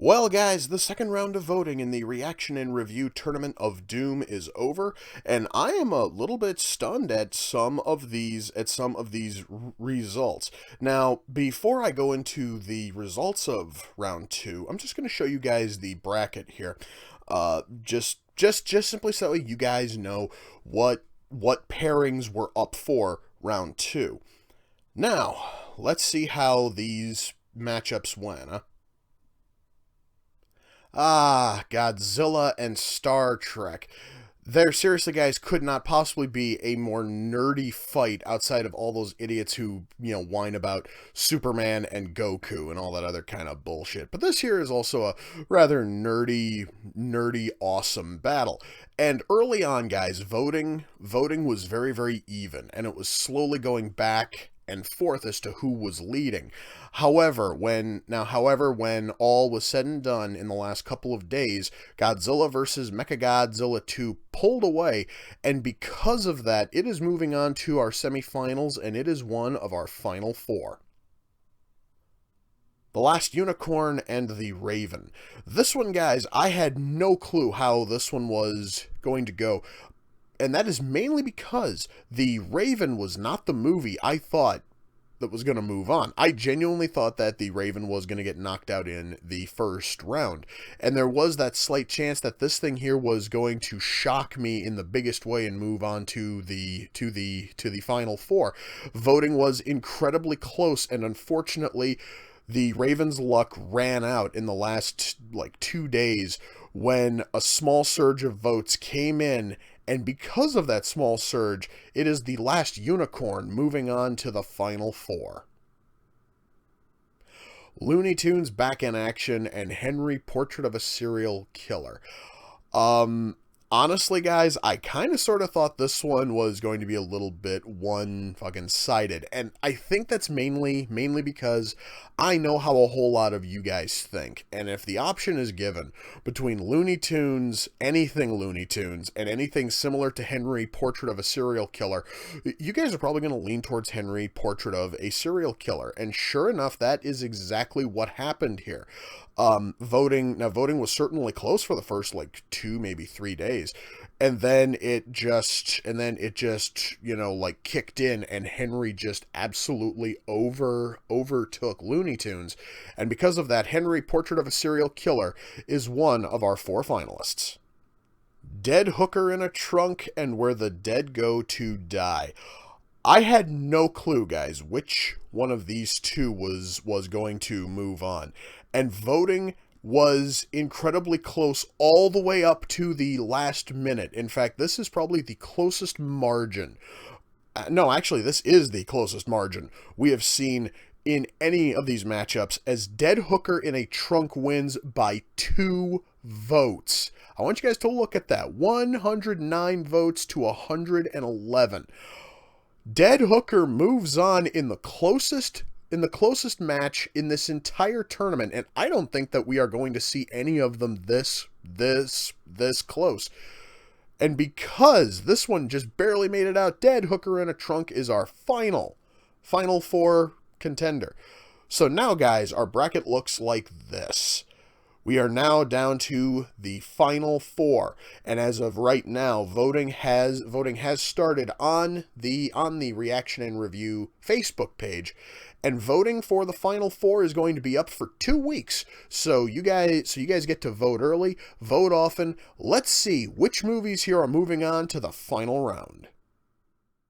Well, guys, the second round of voting in the Reaction and Review Tournament of Doom is over, and I am a little bit stunned at some of these results. Now, before I go into the results of round 2, I'm just going to show you guys the bracket here. Just simply so you guys know what pairings were up for round 2. Now, let's see how these matchups went, huh? Godzilla and Star Trek. There, seriously, guys, could not possibly be a more nerdy fight outside of all those idiots who, whine about Superman and Goku and all that other kind of bullshit. But this here is also a rather nerdy, awesome battle. And early on, guys, voting was very, very even, and it was slowly going back and forth as to who was leading. However, when all was said and done in the last couple of days, Godzilla vs. Mechagodzilla 2 pulled away, and because of that, it is moving on to our semifinals, and it is one of our final 4. The Last Unicorn and the Raven. This one, guys, I had no clue how this one was going to go. And that is mainly because The Raven was not the movie I thought that was going to move on. I genuinely thought that The Raven was going to get knocked out in the first round. And there was that slight chance that this thing here was going to shock me in the biggest way and move on to the final 4. Voting was incredibly close, and unfortunately the Ravens' luck ran out in the last 2 days when a small surge of votes came in, and because of that small surge, it is The Last Unicorn moving on to the final 4. Looney Tunes back in action and Henry Portrait of a Serial Killer. Honestly, guys, I kind of sort of thought this one was going to be a little bit one-fucking-sided, and I think that's mainly because I know how a whole lot of you guys think, and if the option is given between Looney Tunes, anything Looney Tunes, and anything similar to Henry Portrait of a Serial Killer, you guys are probably going to lean towards Henry Portrait of a Serial Killer, and sure enough, that is exactly what happened here. Voting was certainly close for the first 2, maybe 3 days, and then it just kicked in, and Henry just absolutely overtook Looney Tunes, and because of that, Henry Portrait of a Serial Killer is one of our 4 finalists. Dead Hooker in a Trunk and Where the Dead Go to Die. I had no clue, guys, which one of these two was going to move on. And voting was incredibly close all the way up to the last minute. In fact, this is probably the closest margin. No, actually, this is the closest margin we have seen in any of these matchups, as Dead Hooker in a Trunk wins by 2 votes. I want you guys to look at that. 109 votes to 111. Dead Hooker moves on in the closest match in this entire tournament, and I don't think that we are going to see any of them this close. And because this one just barely made it out, Dead Hooker in a Trunk is our final 4 contender. So now, guys, our bracket looks like this. We are now down to the final 4, and as of right now, voting has started on the Reaction and Review Facebook page, and voting for the final 4 is going to be up for 2 weeks. So you guys get to vote early, vote often. Let's see which movies here are moving on to the final round.